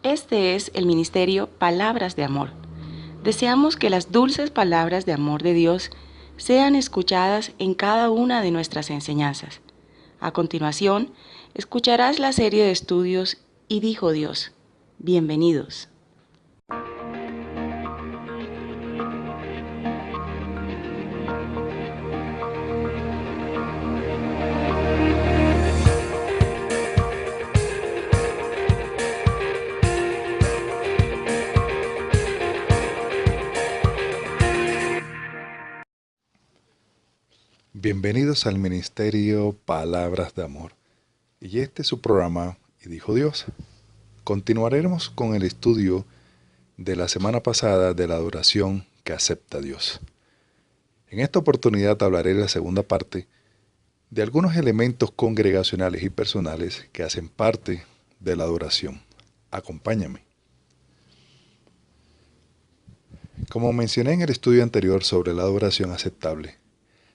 Este es el ministerio Palabras de Amor. Deseamos que las dulces palabras de amor de Dios sean escuchadas en cada una de nuestras enseñanzas. A continuación, escucharás la serie de estudios Y dijo Dios. Bienvenidos. Bienvenidos al Ministerio Palabras de Amor. Y este es su programa, Y dijo Dios. Continuaremos con el estudio de la semana pasada de la adoración que acepta Dios. En esta oportunidad hablaré de la segunda parte de algunos elementos congregacionales y personales que hacen parte de la adoración. Acompáñame. Como mencioné en el estudio anterior sobre la adoración aceptable,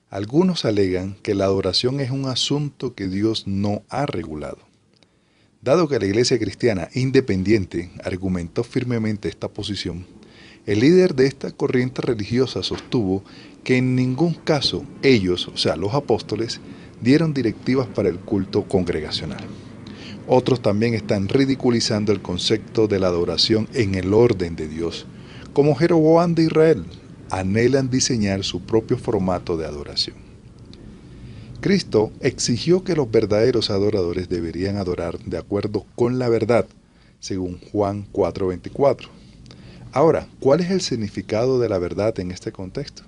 algunos alegan que la adoración es un asunto que Dios no ha regulado. Dado que la Iglesia Cristiana Independiente argumentó firmemente esta posición, el líder de esta corriente religiosa sostuvo que en ningún caso ellos, o sea, los apóstoles, dieron directivas para el culto congregacional. Otros también están ridiculizando el concepto de la adoración en el orden de Dios, como Jeroboam de Israel, anhelan diseñar su propio formato de adoración. Cristo exigió que los verdaderos adoradores deberían adorar de acuerdo con la verdad, según Juan 4:24. Ahora, ¿cuál es el significado de la verdad en este contexto?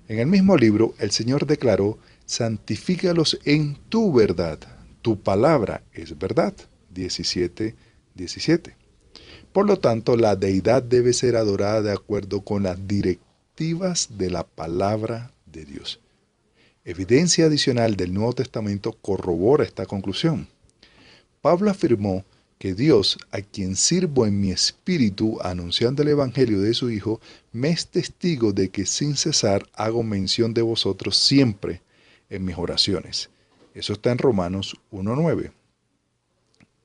En el mismo libro, el Señor declaró: santifícalos en tu verdad, tu palabra es verdad. 17:17. Por lo tanto, la deidad debe ser adorada de acuerdo con las directivas de la palabra de Dios. Evidencia adicional del Nuevo Testamento corrobora esta conclusión. Pablo afirmó que Dios, a quien sirvo en mi espíritu anunciando el Evangelio de su Hijo, me es testigo de que sin cesar hago mención de vosotros siempre en mis oraciones. Eso está en Romanos 1:9.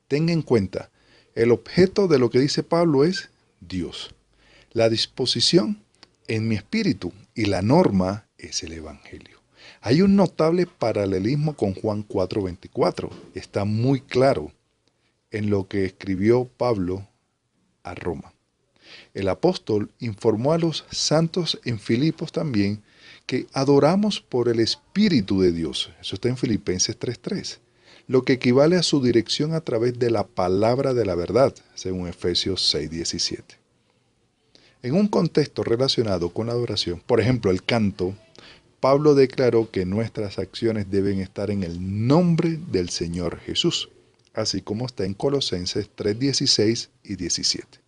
Tenga en cuenta, el objeto de lo que dice Pablo es Dios. La disposición en mi espíritu y la norma es el Evangelio. Hay un notable paralelismo con Juan 4:24. Está muy claro en lo que escribió Pablo a Roma. El apóstol informó a los santos en Filipos también que adoramos por el Espíritu de Dios. Eso está en Filipenses 3:3. Lo que equivale a su dirección a través de la palabra de la verdad, según Efesios 6:17. En un contexto relacionado con la adoración, por ejemplo el canto, Pablo declaró que nuestras acciones deben estar en el nombre del Señor Jesús, así como está en Colosenses 3:16 y 17.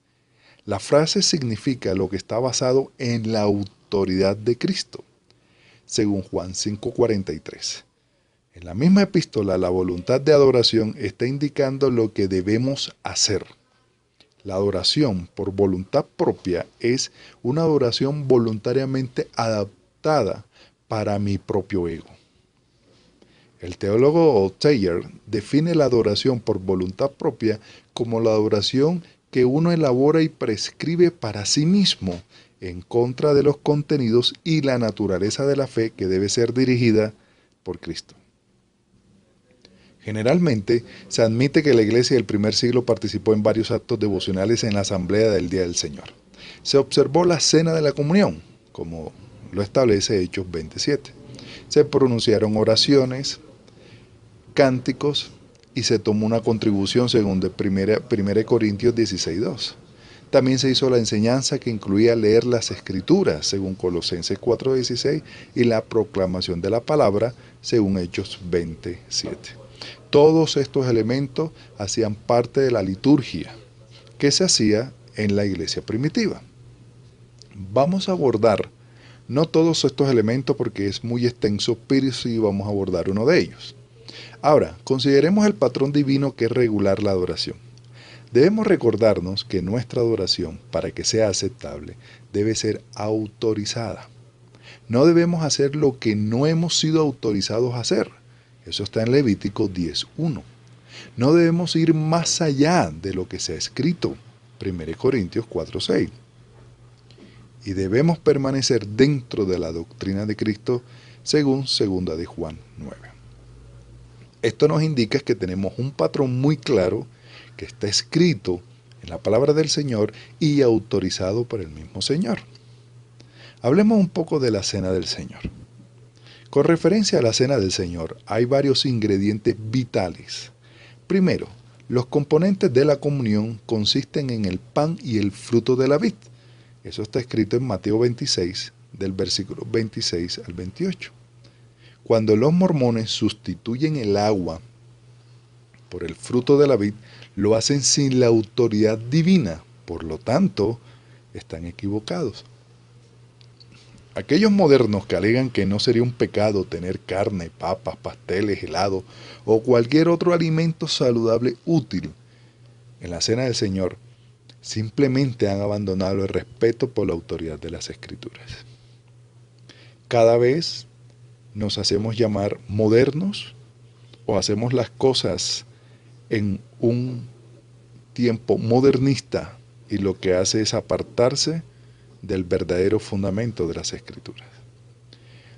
La frase significa lo que está basado en la autoridad de Cristo, según Juan 5:43. En la misma epístola, la voluntad de adoración está indicando lo que debemos hacer. La adoración por voluntad propia es una adoración voluntariamente adaptada para mi propio ego. El teólogo Taylor define la adoración por voluntad propia como la adoración que uno elabora y prescribe para sí mismo en contra de los contenidos y la naturaleza de la fe que debe ser dirigida por Cristo. Generalmente se admite que la iglesia del primer siglo participó en varios actos devocionales en la asamblea del Día del Señor. Se observó la cena de la comunión, como lo establece Hechos 27. Se pronunciaron oraciones, cánticos y se tomó una contribución según de 1 Corintios 16:2. También se hizo la enseñanza que incluía leer las Escrituras, según Colosenses 4:16, y la proclamación de la palabra, según Hechos 20:7. Todos estos elementos hacían parte de la liturgia que se hacía en la iglesia primitiva. Vamos a abordar no todos estos elementos porque es muy extenso, pero sí vamos a abordar uno de ellos. Ahora, consideremos el patrón divino que es regular la adoración. Debemos recordarnos que nuestra adoración, para que sea aceptable, debe ser autorizada. No debemos hacer lo que no hemos sido autorizados a hacer. Eso está en Levítico 10:1. No debemos ir más allá de lo que se ha escrito, 1 Corintios 4:6. Y debemos permanecer dentro de la doctrina de Cristo según 2 de Juan 9. Esto nos indica que tenemos un patrón muy claro que está escrito en la palabra del Señor y autorizado por el mismo Señor. Hablemos un poco de la Cena del Señor. Con referencia a la Cena del Señor, hay varios ingredientes vitales. Primero, los componentes de la comunión consisten en el pan y el fruto de la vid. Eso está escrito en Mateo 26, del versículo 26 al 28. Cuando los mormones sustituyen el agua por el fruto de la vid, lo hacen sin la autoridad divina, por lo tanto, están equivocados. Aquellos modernos que alegan que no sería un pecado tener carne, papas, pasteles, helado o cualquier otro alimento saludable útil en la Cena del Señor, simplemente han abandonado el respeto por la autoridad de las Escrituras. Cada vez nos hacemos llamar modernos o hacemos las cosas en un tiempo modernista y lo que hace es apartarse del verdadero fundamento de las Escrituras.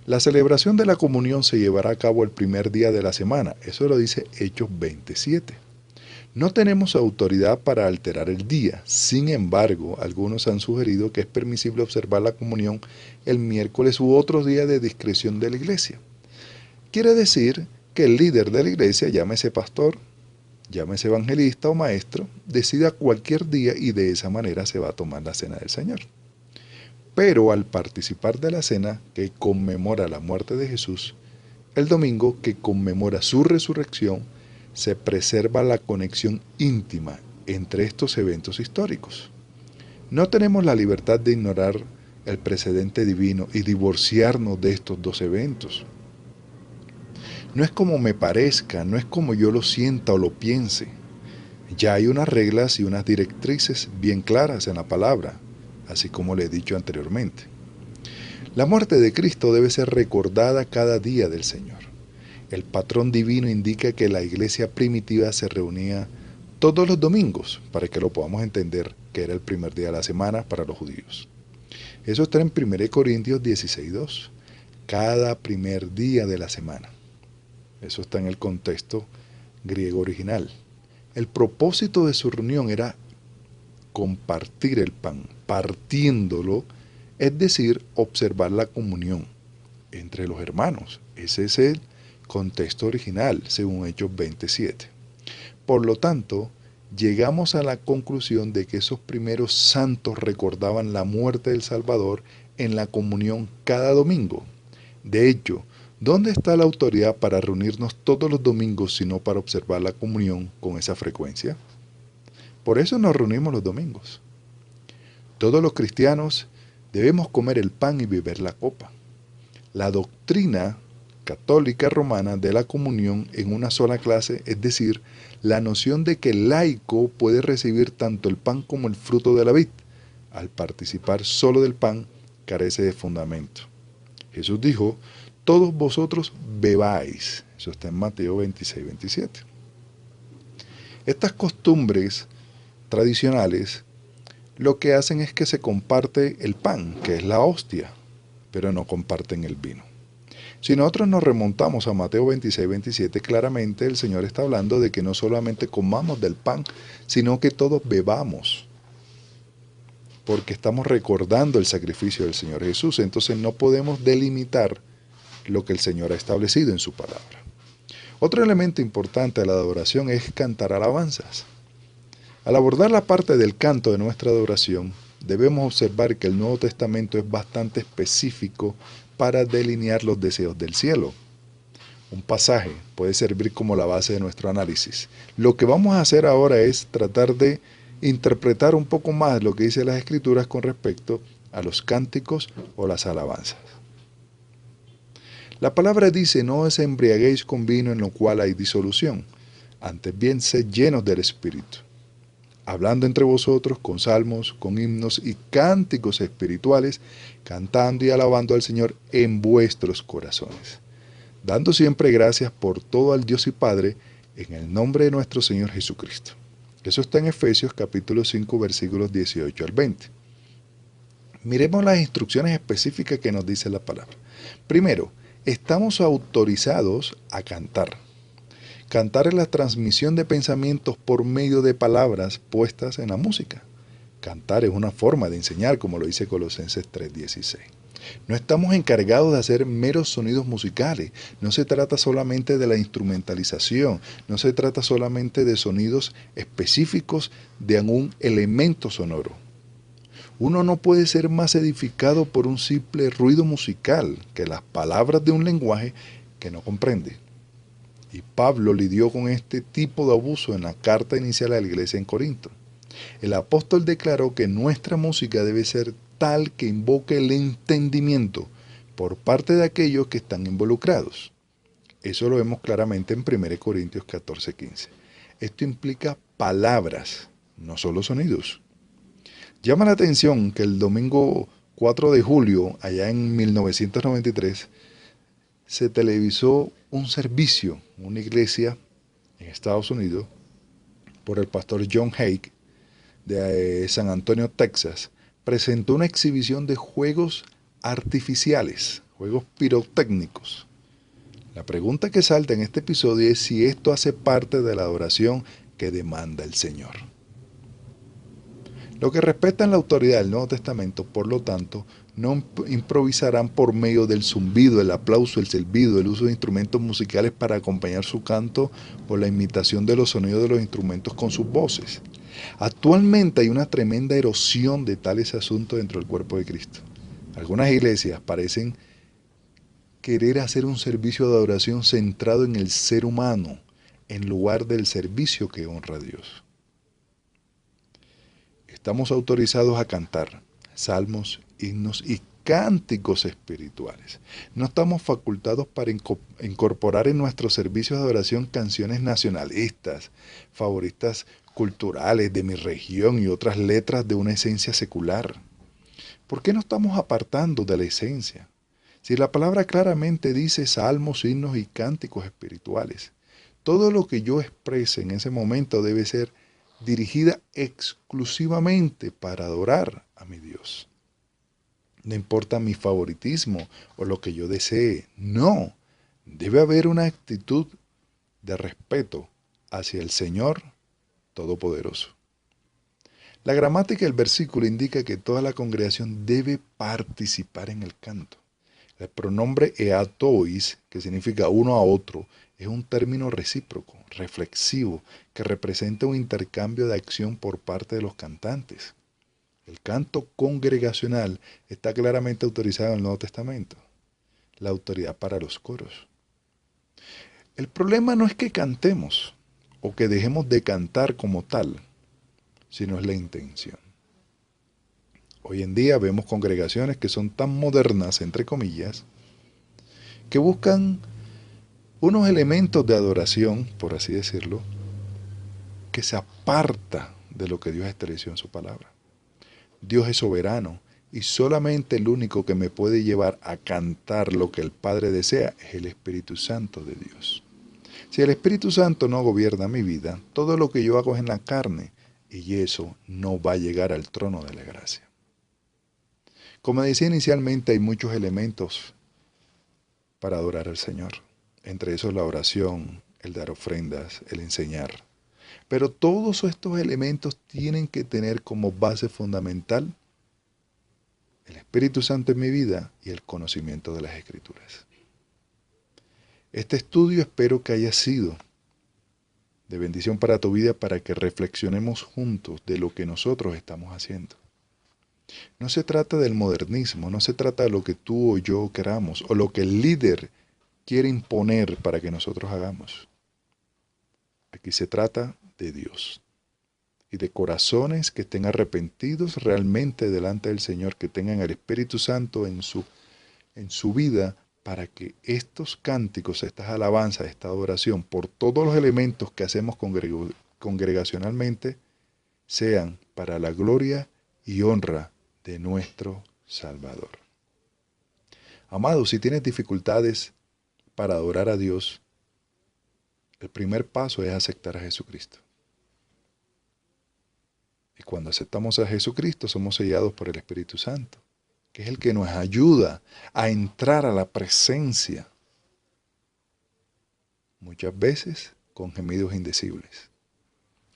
La celebración de la comunión se llevará a cabo el primer día de la semana, eso lo dice Hechos 27. No tenemos autoridad para alterar el día, sin embargo, algunos han sugerido que es permisible observar la comunión el miércoles u otros días de discreción de la iglesia. Quiere decir que el líder de la iglesia, llámese pastor, llámese evangelista o maestro, decida cualquier día y de esa manera se va a tomar la Cena del Señor. Pero al participar de la cena que conmemora la muerte de Jesús, el domingo que conmemora su resurrección, se preserva la conexión íntima entre estos eventos históricos. No tenemos la libertad de ignorar el precedente divino y divorciarnos de estos dos eventos. No es como me parezca, no es como yo lo sienta o lo piense. Ya hay unas reglas y unas directrices bien claras en la palabra, así como le he dicho anteriormente. La muerte de Cristo debe ser recordada cada día del Señor. El patrón divino indica que la iglesia primitiva se reunía todos los domingos, para que lo podamos entender, que era el primer día de la semana para los judíos. Eso está en 1 Corintios 16:2, cada primer día de la semana. Eso está en el contexto griego original. El propósito de su reunión era compartir el pan, partiéndolo, es decir, observar la comunión entre los hermanos. Ese es el contexto original, según Hechos 27. Por lo tanto, llegamos a la conclusión de que esos primeros santos recordaban la muerte del Salvador en la comunión cada domingo. De hecho, ¿dónde está la autoridad para reunirnos todos los domingos sino para observar la comunión con esa frecuencia? Por eso nos reunimos los domingos. Todos los cristianos debemos comer el pan y beber la copa. La doctrina católica romana de la comunión en una sola clase, es decir, la noción de que el laico puede recibir tanto el pan como el fruto de la vid, al participar solo del pan, carece de fundamento. Jesús dijo, todos vosotros bebáis. Eso está en Mateo 26-27. Estas costumbres tradicionales lo que hacen es que se comparte el pan, que es la hostia, pero no comparten el vino. Si nosotros nos remontamos a Mateo 26-27, claramente el Señor está hablando de que no solamente comamos del pan, sino que todos bebamos, porque estamos recordando el sacrificio del Señor Jesús. Entonces no podemos delimitar lo que el Señor ha establecido en su palabra. Otro elemento importante de la adoración es cantar alabanzas. Al abordar la parte del canto de nuestra adoración, debemos observar que el Nuevo Testamento es bastante específico para delinear los deseos del cielo. Un pasaje puede servir como la base de nuestro análisis. Lo que vamos a hacer ahora es tratar de interpretar un poco más lo que dice las Escrituras con respecto a los cánticos o las alabanzas. La palabra dice, no os embriaguéis con vino en lo cual hay disolución, antes bien sed llenos del Espíritu, hablando entre vosotros con salmos, con himnos y cánticos espirituales, cantando y alabando al Señor en vuestros corazones, dando siempre gracias por todo al Dios y Padre, en el nombre de nuestro Señor Jesucristo. Eso está en Efesios capítulo 5 versículos 18 al 20. Miremos las instrucciones específicas que nos dice la palabra. Primero, estamos autorizados a cantar. Cantar es la transmisión de pensamientos por medio de palabras puestas en la música. Cantar es una forma de enseñar, como lo dice Colosenses 3:16. No estamos encargados de hacer meros sonidos musicales. No se trata solamente de la instrumentalización. No se trata solamente de sonidos específicos de algún elemento sonoro. Uno no puede ser más edificado por un simple ruido musical que las palabras de un lenguaje que no comprende. Y Pablo lidió con este tipo de abuso en la carta inicial a la iglesia en Corinto. El apóstol declaró que nuestra música debe ser tal que invoque el entendimiento por parte de aquellos que están involucrados. Eso lo vemos claramente en 1 Corintios 14:15. Esto implica palabras, no solo sonidos. Llama la atención que el domingo 4 de julio, allá en 1993, se televisó un servicio, una iglesia en Estados Unidos, por el pastor John Hake, de San Antonio, Texas, presentó una exhibición de juegos artificiales, juegos pirotécnicos. La pregunta que salta en este episodio es si esto hace parte de la adoración que demanda el Señor. Los que respetan la autoridad del Nuevo Testamento, por lo tanto, no improvisarán por medio del zumbido, el aplauso, el silbido, el uso de instrumentos musicales para acompañar su canto o la imitación de los sonidos de los instrumentos con sus voces. Actualmente hay una tremenda erosión de tales asuntos dentro del cuerpo de Cristo. Algunas iglesias parecen querer hacer un servicio de adoración centrado en el ser humano, en lugar del servicio que honra a Dios. Estamos autorizados a cantar salmos, himnos y cánticos espirituales. No estamos facultados para incorporar en nuestros servicios de adoración canciones nacionalistas, favoritas culturales de mi región y otras letras de una esencia secular. ¿Por qué no estamos apartando de la esencia? Si la palabra claramente dice salmos, himnos y cánticos espirituales, todo lo que yo exprese en ese momento debe ser dirigida exclusivamente para adorar a mi Dios. No importa mi favoritismo o lo que yo desee, no. Debe haber una actitud de respeto hacia el Señor Todopoderoso. La gramática del versículo indica que toda la congregación debe participar en el canto. El pronombre eatois, que significa uno a otro, es un término recíproco, reflexivo, que representa un intercambio de acción por parte de los cantantes. El canto congregacional está claramente autorizado en el Nuevo Testamento. La autoridad para los coros. El problema no es que cantemos o que dejemos de cantar como tal, sino es la intención. Hoy en día vemos congregaciones que son tan modernas, entre comillas, que buscan unos elementos de adoración, por así decirlo, que se aparta de lo que Dios estableció en su palabra. Dios es soberano y solamente el único que me puede llevar a cantar lo que el Padre desea es el Espíritu Santo de Dios. Si el Espíritu Santo no gobierna mi vida, todo lo que yo hago es en la carne y eso no va a llegar al trono de la gracia. Como decía inicialmente, hay muchos elementos para adorar al Señor. Entre esos la oración, el dar ofrendas, el enseñar. Pero todos estos elementos tienen que tener como base fundamental el Espíritu Santo en mi vida y el conocimiento de las Escrituras. Este estudio espero que haya sido de bendición para tu vida para que reflexionemos juntos de lo que nosotros estamos haciendo. No se trata del modernismo, no se trata de lo que tú o yo queramos o lo que el líder quiere imponer para que nosotros hagamos. Aquí se trata de Dios y de corazones que estén arrepentidos realmente delante del Señor, que tengan el Espíritu Santo en su vida para que estos cánticos, estas alabanzas, esta adoración, por todos los elementos que hacemos congregacionalmente, sean para la gloria y honra de nuestro Salvador. Amado, si tienes dificultades para adorar a Dios, El primer paso es aceptar a Jesucristo. Y cuando aceptamos a Jesucristo somos sellados por el Espíritu Santo, que es el que nos ayuda a entrar a la presencia, muchas veces con gemidos indecibles.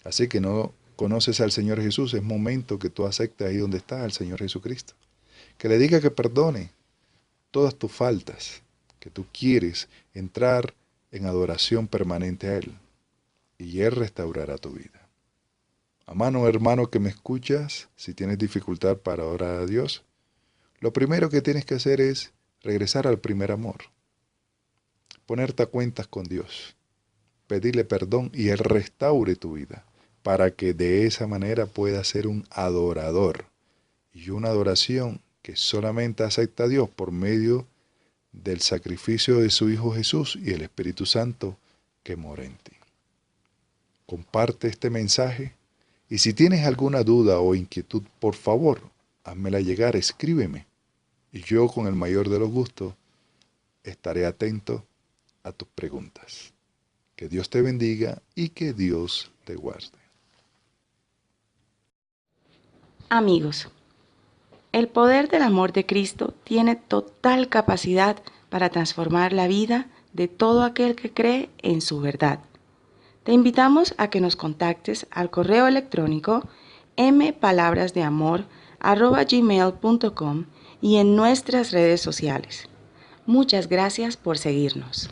Así que no conoces al Señor Jesús, es momento que tú aceptes ahí donde está al Señor Jesucristo. Que le diga que perdone todas tus faltas, que tú quieres entrar en adoración permanente a Él, y Él restaurará tu vida. Amado hermano que me escuchas, si tienes dificultad para orar a Dios, lo primero que tienes que hacer es regresar al primer amor, ponerte a cuentas con Dios, pedirle perdón y Él restaure tu vida, para que de esa manera puedas ser un adorador, y una adoración que solamente acepta a Dios por medio del sacrificio de su Hijo Jesús y el Espíritu Santo que mora en ti. Comparte este mensaje y si tienes alguna duda o inquietud, por favor, házmela llegar, escríbeme y yo con el mayor de los gustos estaré atento a tus preguntas. Que Dios te bendiga y que Dios te guarde. Amigos, el poder del amor de Cristo tiene total capacidad para transformar la vida de todo aquel que cree en su verdad. Te invitamos a que nos contactes al correo electrónico mpalabrasdeamor@gmail.com y en nuestras redes sociales. Muchas gracias por seguirnos.